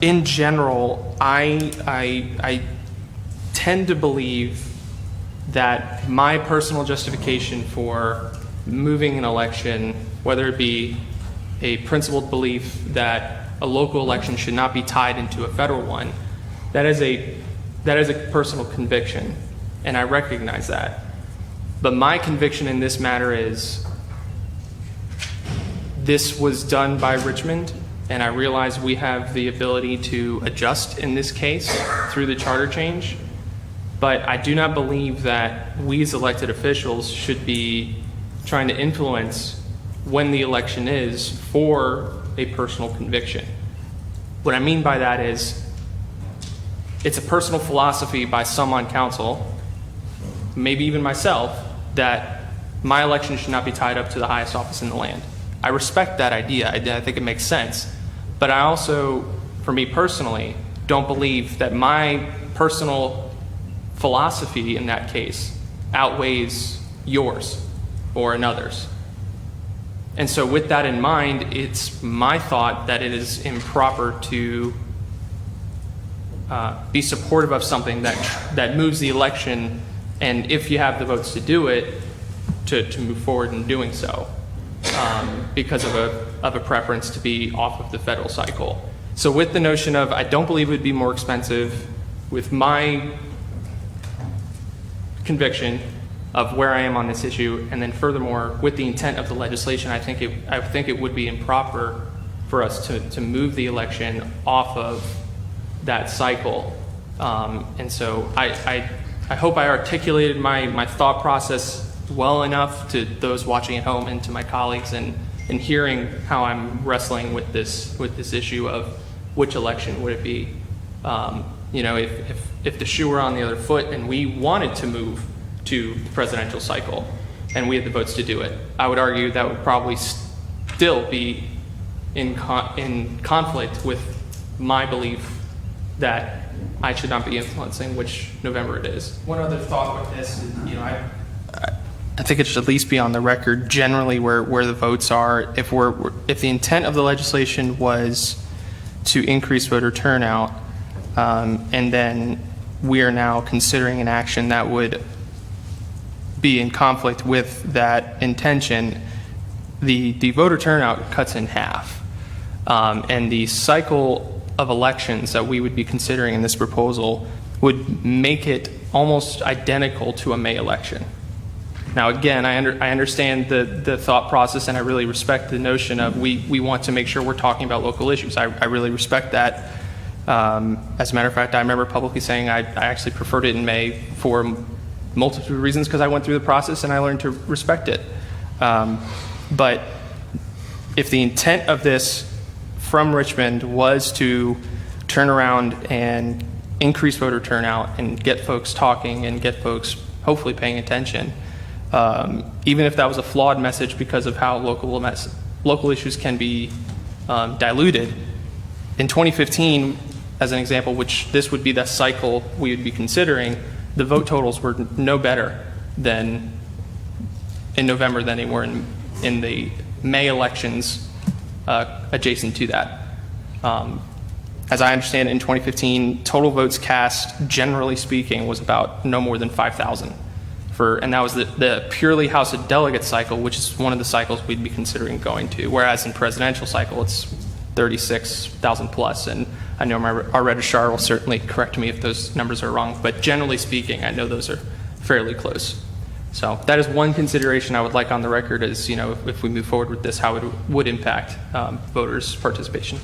In general, I tend to believe that my personal justification for moving an election, whether it be a principled belief that a local election should not be tied into a federal one, that is a personal conviction, and I recognize that. But my conviction in this matter is this was done by Richmond, and I realize we have the ability to adjust in this case through the charter change, but I do not believe that we as elected officials should be trying to influence when the election is for a personal conviction. What I mean by that is it's a personal philosophy by some on council, maybe even myself, that my election should not be tied up to the highest office in the land. I respect that idea. I think it makes sense. But I also, for me personally, don't believe that my personal philosophy in that case outweighs yours or another's. And so with that in mind, it's my thought that it is improper to be supportive of something that moves the election, and if you have the votes to do it, to move forward in doing so, because of a preference to be off of the federal cycle. So with the notion of, I don't believe it would be more expensive, with my conviction of where I am on this issue, and then furthermore, with the intent of the legislation, I think it would be improper for us to move the election off of that cycle. And so I hope I articulated my thought process well enough to those watching at home and to my colleagues, and hearing how I'm wrestling with this issue of which election would it be. If the shoe were on the other foot and we wanted to move to the presidential cycle and we had the votes to do it, I would argue that would probably still be in conflict with my belief that I should not be influencing which November it is. One other thought with this is, I think it should at least be on the record generally where the votes are. If the intent of the legislation was to increase voter turnout, and then we are now considering an action that would be in conflict with that intention, the voter turnout cuts in half. And the cycle of elections that we would be considering in this proposal would make it almost identical to a May election. Now, again, I understand the thought process, and I really respect the notion of we want to make sure we're talking about local issues. I really respect that. As a matter of fact, I remember publicly saying I actually preferred it in May for multiple reasons, because I went through the process and I learned to respect it. But if the intent of this from Richmond was to turn around and increase voter turnout and get folks talking and get folks hopefully paying attention, even if that was a flawed message because of how local issues can be diluted, in 2015, as an example, which this would be the cycle we would be considering, the vote totals were no better than in November than they were in the May elections adjacent to that. As I understand it, in 2015, total votes cast, generally speaking, was about no more than 5,000. And that was the purely House of Delegates cycle, which is one of the cycles we'd be considering going to, whereas in presidential cycle, it's 36,000 plus. And I know our registrar will certainly correct me if those numbers are wrong, but generally speaking, I know those are fairly close. So that is one consideration I would like on the record is, if we move forward with this, how it would impact voters' participation.